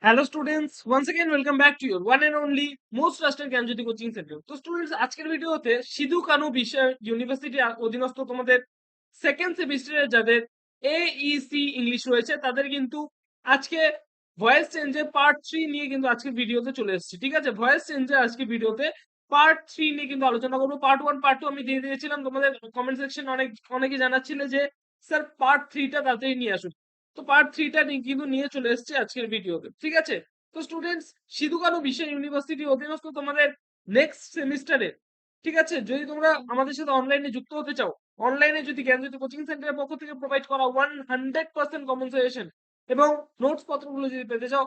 Hello students, once again welcome back to your one and only most trusted Gyanjyoti coaching centre. তো students, আজকের ভিডিওতে সিধু কানু বিশ্ব university অধীনস্থ তোমাদের সেকেন্ড সেমিস্টারে যাদের এইসি ইংলিশ রয়েছে তাদের কিন্তু আজকে ভয়েস চেঞ্জের পার্ট 3 নিয়ে কিন্তু আজকে ভিডিওতে চলে এসেছি। ঠিক আছে, ভয়েস চেঞ্জের আজকে ভিডিওতে পার্ট 3 নিয়ে কিন্তু আলোচনা করবো। পার্ট 1 পার্ট 2 আমি দিয়ে দিয়েছিলাম, তোমাদের কমেন্ট সেকশন অনেকে জানাচ্ছিলে যে স্যার পার্ট 3টা তাড়াতাড়ি নিয়ে আসুন। তো পার্ট 3টা কিন্তু নিয়ে চলে এসেছে আজকের ভিডিওতে। ঠিক আছে, তো স্টুডেন্টস, সিধু কানু বিশ্ব ইউনিভার্সিটি অধীনস্থ তোমাদের নেক্সট সেমিস্টারে, ঠিক আছে, যদি তোমরা আমাদের সাথে অনলাইনে যুক্ত হতে চাও, অনলাইনে যদি জ্ঞানজ্যোতি কোচিং সেন্টারের পক্ষ থেকে প্রোভাইড করা 100% কমন সাজেশন এবং নোটস পত্রগুলো যদি পেতে চাও,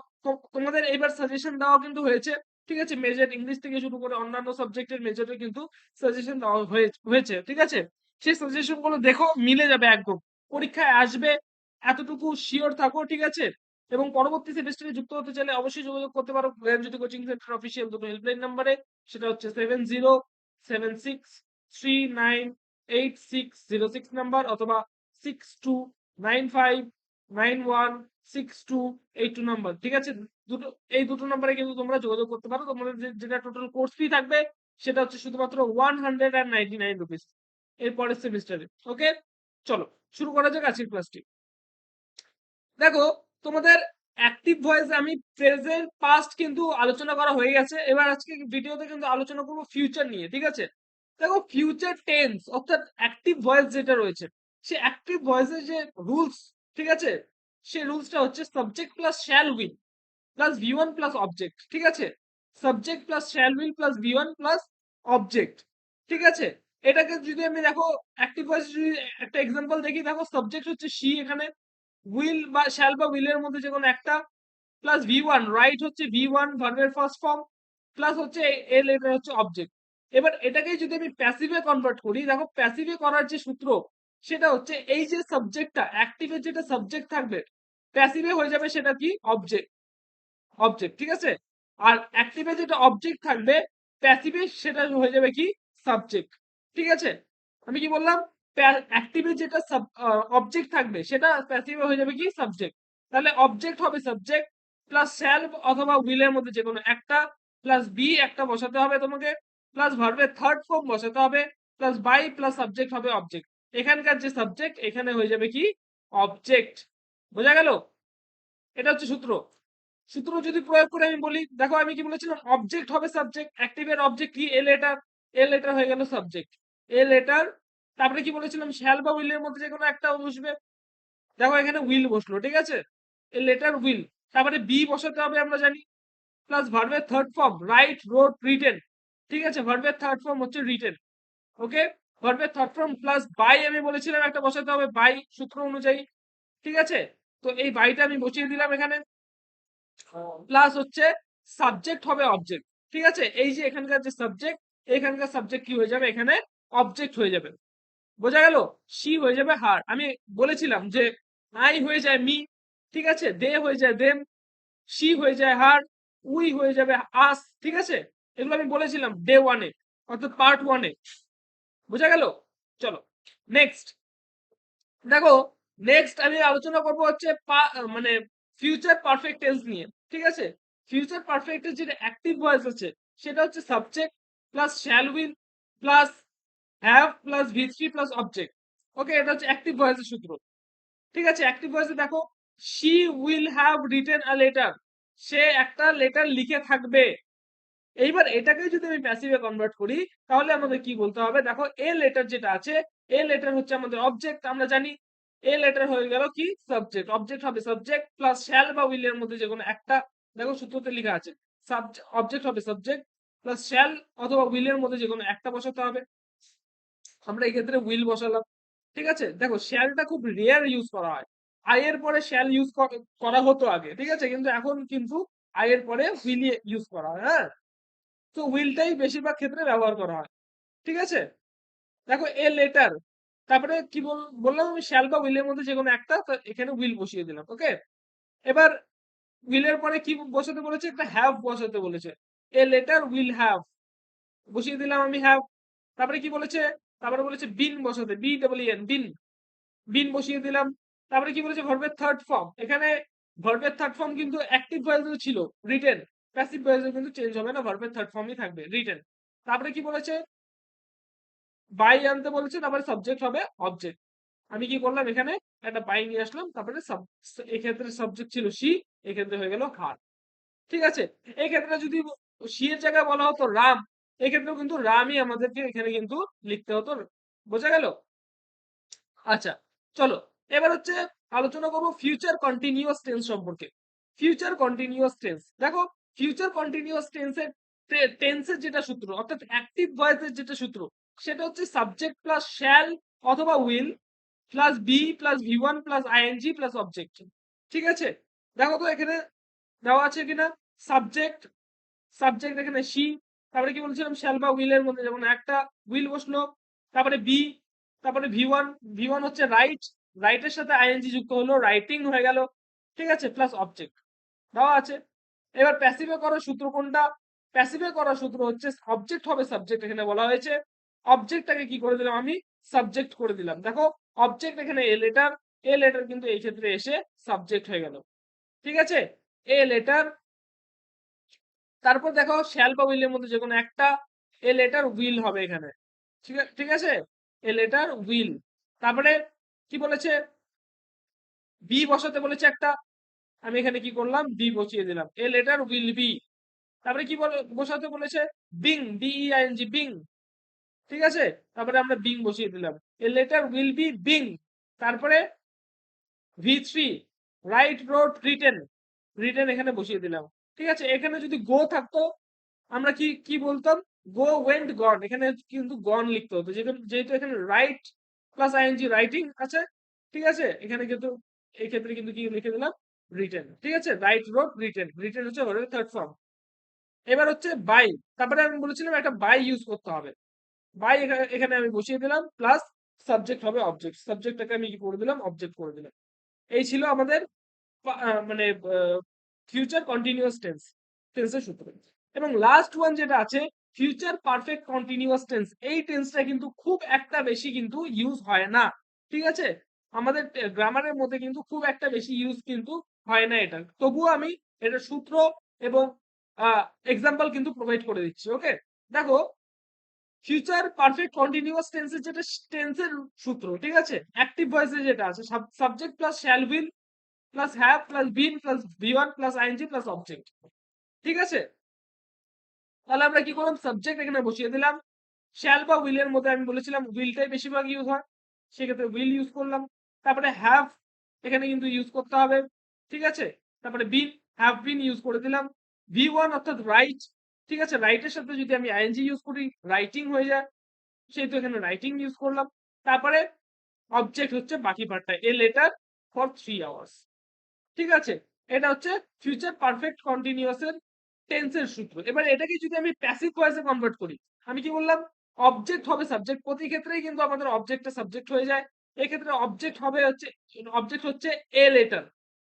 তোমাদের এবার সাজেশন দেওয়া কিন্তু হয়েছে। ঠিক আছে, মেজর ইংলিশ থেকে শুরু করে অন্যান্য সাবজেক্টের মেজরে কিন্তু সাজেশন দেওয়া হয়েছে। ঠিক আছে, সেই সাজেশন গুলো দেখো, মিলে যাবে একদম, পরীক্ষায় আসবে, এতটুকু শিওর থাকো। ঠিক আছে, এবং পরবর্তী সেমিস্টারে যুক্ত হতে চাইলে অবশ্যই যোগাযোগ করতে পারো জ্ঞানজ্যোতি কোচিং সেন্টার অফিসিয়াল দুটো হেল্পলাইন নাম্বারে। সেটা হচ্ছে 7076398606 নাম্বার অথবা 6295916282 নাম্বার। ঠিক আছে, এই দুটো নাম্বারে কিন্তু তোমরা যোগাযোগ করতে পারো। তোমাদের যেটা টোটাল কোর্স ফি থাকবে সেটা হচ্ছে শুধুমাত্র 199 রুপিস এর পরের সেমিস্টারে। ওকে, চলো শুরু করা যাক আজকের ক্লাসটি। দেখো, তোমাদের অ্যাক্টিভ ভয়েস আমি প্রেজেন্ট পাস্ট কিন্তু আলোচনা করা হয়ে গেছে। এবার আজকে ভিডিওতে কিন্তু আলোচনা করবো ফিউচার নিয়ে। ঠিক আছে, দেখো ফিউচার টেন্স অর্থাৎ অ্যাক্টিভ ভয়েস যেটা রয়েছে, সে অ্যাক্টিভ ভয়েসের যে রুলস, ঠিক আছে, সেই রুলসটা হচ্ছে subject plus shall will plus V one plus object. ঠিক আছে, subject plus shall will plus V one plus object. ঠিক আছে, এটাকে যদি আমি দেখো অ্যাক্টিভ ভয়েস যদি একটা এক্সাম্পল দেখি, দেখো সাবজেক্ট হচ্ছে শি, এখানে উইল বা শ্যাল বা উইলের মধ্যে যে কোনো একটা, প্লাস ভি ওয়ান রাইট হচ্ছে ভি ওয়ান ভার্বের ফার্স্ট ফর্ম, প্লাস হচ্ছে এল, এটা হচ্ছে অবজেক্ট। এবার এটাকেই যদি আমি প্যাসিভে কনভার্ট করি, দেখো প্যাসিভে করার যে সূত্র সেটা হচ্ছে এই যে সাবজেক্টটা অ্যাক্টিভের যেটা সাবজেক্ট থাকবে, প্যাসিভে হয়ে যাবে সেটা কি অবজেক্ট। অবজেক্ট, ঠিক আছে, আর অ্যাক্টিভে যেটা অবজেক্ট থাকবে প্যাসিভে সেটা হয়ে যাবে কি সাবজেক্ট। ঠিক আছে, আমি কি বললাম, অ্যাক্টিভে যেটা অবজেক্ট থাকবে সেটা প্যাসিভে হয়ে যাবে কি সাবজেক্ট। তাহলে অবজেক্ট হবে সাবজেক্ট প্লাস শ্যাল অথবা উইলের মধ্যে যে কোনো একটা, প্লাস বি একটা বসাতে হবে তোমাকে, প্লাস ভার্বের থার্ড ফর্ম বসাতে হবে, প্লাস বাই প্লাস সাবজেক্ট হবে অবজেক্ট। এখানকার যে সাবজেক্ট এখানে হয়ে যাবে কি অবজেক্ট। বোঝা গেল? এটা হচ্ছে সূত্র। সূত্র যদি প্রয়োগ করে আমি বলি, দেখো আমি কি বলেছিলাম, অবজেক্ট হবে সাবজেক্ট, অ্যাক্টিভের অবজেক্ট কি এ লেটার, এ লেটার হয়ে গেল সাবজেক্ট, এ লেটার। তারপরে কি বলেছিলাম, শ্যাল বা উইলের মধ্যে যে কোনো একটা বসবে, দেখো এখানে উইল বসলো। ঠিক আছে, এ লেটার উইল, তারপরে বি বসাতে হবে আমরা জানি, প্লাস ভার্বের থার্ড ফর্ম রাইট রোট রিটেন। ঠিক আছে, ভার্বের থার্ড ফর্ম হচ্ছে রিটেন। ওকে, ভার্বের থার্ড ফর্ম প্লাস বাই আমি বলেছিলাম একটা বসাতে হবে, বাই সূত্র অনুযায়ী। ঠিক আছে, তো এই বাইটা আমি বসিয়ে দিলাম এখানে, প্লাস হচ্ছে সাবজেক্ট হবে অবজেক্ট। ঠিক আছে, এই যে এখানকার যে সাবজেক্ট, এখানকার সাবজেক্ট কি হয়ে যাবে এখানে অবজেক্ট হয়ে যাবে। বোঝা গেল? সি হয়ে যাবে হার, আমি বলেছিলাম যে আই হয়ে যায় মি, ঠিক আছে, দে হয়ে যায় দেম, সি হয়ে যায় হার, উই হয়ে যাবে আস। ঠিক আছে, এগুলো আমি বলেছিলাম ডে ওয়ানে অর্থাৎ পার্ট ওয়ানে। বোঝা গেল? চলো নেক্সট। দেখো, নেক্সট আমি আলোচনা করব হচ্ছে মানে ফিউচার পারফেক্ট টেন্স নিয়ে। ঠিক আছে, ফিউচার পারফেক্টের যেটা অ্যাক্টিভ ভয়েস আছে সেটা হচ্ছে subject plus shall will plus have plus V three plus object. Okay, এটা হচ্ছে অ্যাক্টিভ ভয়েসের সূত্র। ঠিক আছে, অ্যাক্টিভ ভয়েসে দেখো, she will have written a letter, সে একটা লেটার লিখে থাকবে। এইবার এটাকে যদি আমি প্যাসিভে কনভার্ট করি, তাহলে আমাদের কি বলতে হবে, দেখো এ লেটার যেটা আছে, এ লেটার হচ্ছে আমাদের অবজেক্ট, আমরা জানি এ লেটার হয়ে গেল কি সাবজেক্ট, অবজেক্ট হবে সাবজেক্ট প্লাস শ্যাল বা উইলের মধ্যে যে কোনো একটা, দেখো সূত্রতে লেখা আছে অবজেক্ট হবে সাবজেক্ট প্লাস শ্যাল অথবা উইলের মধ্যে যে কোনো একটা বসাতে হবে। আমরা এই ক্ষেত্রে উইল বসালাম। ঠিক আছে, দেখো শ্যালটা খুব রেয়ার ইউজ করা হয়, আই এর পরে শ্যাল ইউজ করা হতো আগে। ঠিক আছে, কিন্তু এখন কিন্তু আই এর পরে উইল ইউজ করা হয়। হ্যাঁ, তো উইলটাই বেশিরভাগ ক্ষেত্রে ব্যবহার করা হয়। ঠিক আছে, দেখো এ লেটার, তারপরে কি বললাম আমি, শ্যাল বা উইলের মধ্যে যে কোনো একটা, তো এখানে উইল বসিয়ে দিলাম। ওকে, এবার উইলের পরে কি বসাতে বলেছে, একটা হ্যাভ বসাতে বলেছে, এ লেটার উইল হ্যাভ, বসিয়ে দিলাম আমি হ্যাভ। তারপরে কি বলেছে, তারপরে বলেছে বিন বসাতে, বি ডাবল এন বিন, বিন বসিয়ে দিলাম। তারপরে কি বলেছে ভার্বের থার্ড ফর্ম, এখানে ভার্বের থার্ড ফর্ম কিন্তু অ্যাক্টিভ ভয়েসে ছিল রিটেন, প্যাসিভ ভয়েসে কিন্তু চেঞ্জ হবে না, ভার্বের থার্ড ফর্মই থাকবে রিটেন। তারপরে কি বলেছে, বাই আনতে বলেছে, তারপরে সাবজেক্ট হবে অবজেক্ট। আমি কি করলাম, এখানে একটা বাই নিয়ে আসলাম, তারপরে এক্ষেত্রে সাবজেক্ট ছিল সি, এক্ষেত্রে হয়ে গেল হার। ঠিক আছে, এই ক্ষেত্রে যদি সি এর জায়গায় বলা হতো রাম, এক্ষেত্রেও কিন্তু রামই আমাদেরকে এখানে কিন্তু লিখতে হতো। বোঝা গেল? আচ্ছা, চলো এবার হচ্ছে আলোচনা করবো ফিউচার কন্টিনিউয়াস টেন্স সম্পর্কে। ফিউচার কন্টিনিউয়াস টেন্স, দেখো ফিউচার কন্টিনিউয়াস টেন্সের যেটা সূত্র, অর্থাৎ অ্যাক্টিভ ভয়েসের যেটা সূত্র, সেটা হচ্ছে সাবজেক্ট প্লাস শ্যাল অথবা will plus be plus V one plus ING plus object. ঠিক আছে, দেখো তো এখানে দেওয়া আছে কিনা। সাবজেক্ট, সাবজেক্ট এখানে সি, তারপরে কি বলছিলাম শ্যাল বা উইলের মধ্যে যেমন একটা উইল বসলো, তারপরে বি, তারপরে ভি ওয়ান, ভি ওয়ান হচ্ছে রাইট, রাইটের সাথে আইএনজি যুক্ত হলো, রাইটিং হয়ে গেল। ঠিক আছে, প্লাস অবজেক্ট দেওয়া আছে। এবার প্যাসিভে করার সূত্র কোনটা, প্যাসিভে করার সূত্র হচ্ছে অবজেক্ট হবে সাবজেক্ট, এখানে বলা হয়েছে অবজেক্টটাকে কি করে দিলাম আমি, সাবজেক্ট করে দিলাম। দেখো অবজেক্ট এখানে এ লেটার, এ লেটার কিন্তু এই ক্ষেত্রে এসে সাবজেক্ট হয়ে গেল। ঠিক আছে, এ লেটার, তারপর দেখো শ্যাল বা উইলের মধ্যে যে কোনো একটা, এ লেটার উইল হবে এখানে। ঠিক আছে, এ লেটার উইল। তারপরে কি বলেছে, বি বসাতে বলেছে একটা, আমি এখানে কি করলাম, বি বসিয়ে দিলাম, এ লেটার উইল বি। তারপরে কি বসাতে বলেছে, বিং, বিইআইএনজি বিং। ঠিক আছে, তারপরে আমরা বিং বসিয়ে দিলাম, a letter will be being. তারপরে V three, write wrote written, written এখানে বসিয়ে দিলাম। ঠিক আছে, এখানে যদি গো থাকতো আমরা কি কি বলতাম, গো ওয়েন্ট গন, এখানে কিন্তু গন লিখতে হতো, যেহেতু এখানে রাইট প্লাস আইএনজি রাইটিং আছে। ঠিক আছে, এখানে কিন্তু এই ক্ষেত্রে কিন্তু কি লিখে দিলাম, রিটেন। ঠিক আছে, রাইট রোড রিটেন, রিটেন হচ্ছে ওর থার্ড ফর্ম। এবার হচ্ছে বাই, তারপরে আমি বলেছিলাম একটা বাই ইউজ করতে হবে, বাই এখানে আমি বসিয়ে দিলাম, প্লাস সাবজেক্ট হবে অবজেক্ট, সাবজেক্টটাকে আমি কি করে দিলাম, অবজেক্ট করে দিলাম। এই ছিল আমাদের মানে ফিউচার কন্টিনিউয়াস টেন্সের সূত্র। এবং লাস্ট ওয়ান যেটা আছে ফিউচার পারফেক্ট কন্টিনিউয়াস টেন্স, এই টেন্সটা কিন্তু খুব একটা বেশি কিন্তু ইউজ হয় না। ঠিক আছে, আমাদের গ্রামারের মধ্যে কিন্তু খুব একটা বেশি ইউজ কিন্তু হয় না এটা, তবুও আমি এটা সূত্র এবং এক্সাম্পল কিন্তু প্রোভাইড করে দিচ্ছি। ওকে, দেখো ফিউচার পারফেক্ট কন্টিনিউয়াস টেন্সের যেটা টেন্সের সূত্র, ঠিক আছে, অ্যাক্টিভ ভয়েসে যেটা আছে subject plus shall will plus have plus been plus V one plus ING plus object. ঠিক আছে, তাহলে আমরা কি করলাম, সাবজেক্ট এখানে বসিয়ে দিলাম, শ্যাল বা উইলের মধ্যে আমি বলেছিলাম উইলটাই বেশিরভাগ ইউজ হয়, সেক্ষেত্রে উইল ইউজ করলাম। তারপরে হ্যাভ এখানে কিন্তু ইউজ করতে হবে। ঠিক আছে, তারপরে বিন, হ্যাভ বিন ইউজ করে দিলাম। ভি ওয়ান অর্থাৎ রাইট, ঠিক আছে, রাইটের সাথে যদি আমি আইএনজি ইউজ করি রাইটিং হয়ে যায়, সেহেতু এখানে রাইটিং ইউজ করলাম। তারপরে অবজেক্ট হচ্ছে বাকি পার্টটা, এ লেটার ফর 3 আওয়ার্স। ঠিক আছে, এটা হচ্ছে ফিউচার পারফেক্ট কন্টিনিউয়াস এর টেন্সের সূত্র। এবার এটাকে যদি আমি প্যাসিভ ভয়েসে কনভার্ট করি, আমি কি বললাম, অবজেক্ট হবে সাবজেক্ট, প্রতি ক্ষেত্রেই কিন্তু আমাদের অবজেক্টটা সাবজেক্ট হয়ে যায়। এক্ষেত্রে অবজেক্ট হবে হচ্ছে, অবজেক্ট হচ্ছে এ লেটার,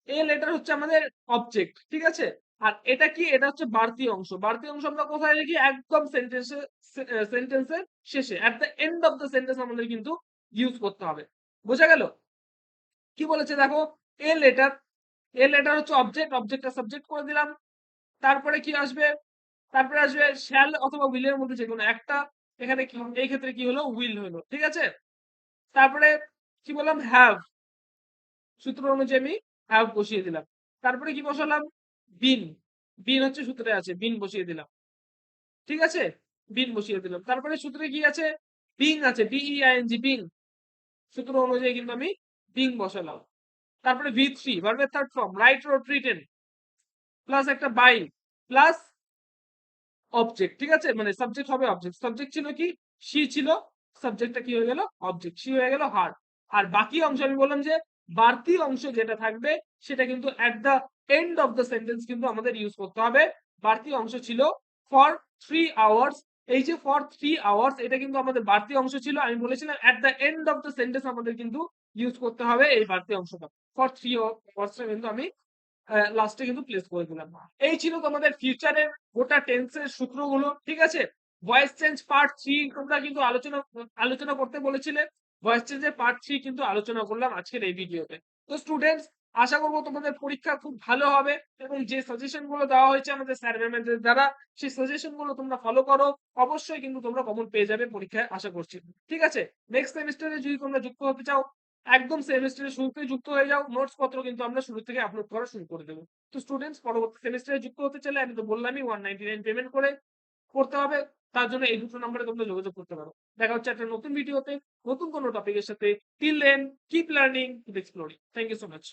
এ লেটার হচ্ছে আমাদের অবজেক্ট। ঠিক আছে, আর এটা কি, এটা হচ্ছে বাড়তি অংশ, বাড়তি অংশ আমরা কোথায় লিখি, একদম সেন্টেন্সের শেষে, at the end of the sentence আমাদের কিন্তু ইউজ করতে হবে। বোঝা গেল? কি বলেছে দেখো, এ লেটার, এ লেটার হচ্ছে অবজেক্ট, অবজেক্টটা সাবজেক্ট করে দিলাম। তারপরে কি আসবে, তারপরে আসবে শ্যাল অথবা উইলের মধ্যে যে কোনো একটা, এখানে কি এই ক্ষেত্রে কি হলো, উইল হলো। ঠিক আছে, তারপরে কি বললাম, হ্যাভ, সূত্র অনুযায়ী আমি হ্যাভ বসিয়ে দিলাম। তারপরে কি বসালাম, বিন, বিন হচ্ছে সূত্রে আছে, বিন বসিয়ে দিলাম। ঠিক আছে, বিন বসিয়ে দিলাম। তারপরে সূত্রে কি আছে, বিং আছে, বিইআইএনজি বিং, সূত্র অনুযায়ী কিন্তু আমি বিং বসালাম। তারপরে ভি থ্রি, ভার্বের third form, right wrote written plus একটা বাই প্লাস অবজেক্ট। ঠিক আছে, মানে সাবজেক্ট হবে অবজেক্ট, সাবজেক্ট ছিল কি, সি ছিল, সাবজেক্টটা কি হয়ে গেল, অবজেক্ট, সি হয়ে গেল হার। আর বাকি অংশ আমি বললাম যে বাড়তি অংশ যেটা থাকবে সেটা কিন্তু at the end of the sentence কিন্তু আমাদের ইউজ করতে হবে। বাড়তি অংশ ছিল ফর 3 আওয়ার্স, এই যে ফর 3 আওয়ার্স এটা কিন্তু আমাদের বাড়তি অংশ ছিল, আমি বলেছিলাম at the end of the sentence আমাদের কিন্তু ইউজ করতে হবে এই বাড়তি অংশটা, ফর 3 আওয়ার্সটা কিন্তু আমি লাস্টে কিন্তু প্লেস করে দিলাম। এই ছিল তোমাদের ফিউচারের গোটা টেন্সের সূত্রগুলো। ঠিক আছে, ভয়েস চেঞ্জ পার্ট 3 তোমরা কিন্তু আলোচনা করতে বলেছিলে, ভয়েস চেঞ্জের পার্ট 3 কিন্তু আলোচনা করলাম আজকের এই ভিডিওতে। তো স্টুডেন্টস, আশা করবো তোমাদের পরীক্ষা খুব ভালো হবে এবং যে সাজেশন গুলো দেওয়া হয়েছে আমাদের স্যার ম্যামদের দ্বারা সেই সাজেশন গুলো তোমরা ফলো করো, অবশ্যই কিন্তু তোমরা কমন পেয়ে যাবে পরীক্ষায় আশা করছি। ঠিক আছে, নেক্সট সেমিস্টারে যদি তোমরা যুক্ত হতে চাও একদম সেমিস্টারের শুরুতে যুক্ত হয়ে যাও, নোটস পত্র কিন্তু আমরা শুরু থেকে আপলোড করা শুরু করে দেবো। তো স্টুডেন্টস পরবর্তী সেমিস্টারে যুক্ত হতে চাইলে আমি তো বললামই 199 পেমেন্ট করে করতে হবে। তার জন্য এই দুটো নম্বরে তোমরা যোগাযোগ করতে পারো। দেখা হচ্ছে একটা নতুন ভিডিওতে নতুন কোনো টপিকের সাথে। Till then keep learning, keep exploring. Thank you so much.